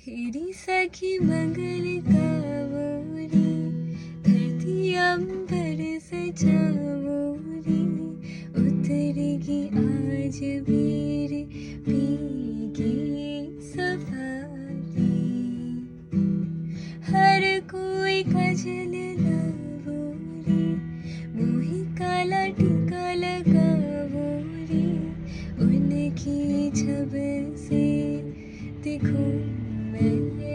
हेरी सखी मंगल कामोरी, धरती अंबर सजावोरी, उतरेगी आज वीर पीगी सवारी। हर कोई खजल लावोरी, मोही काला टीका लगावोरी, उनकी छब से देखूं मैं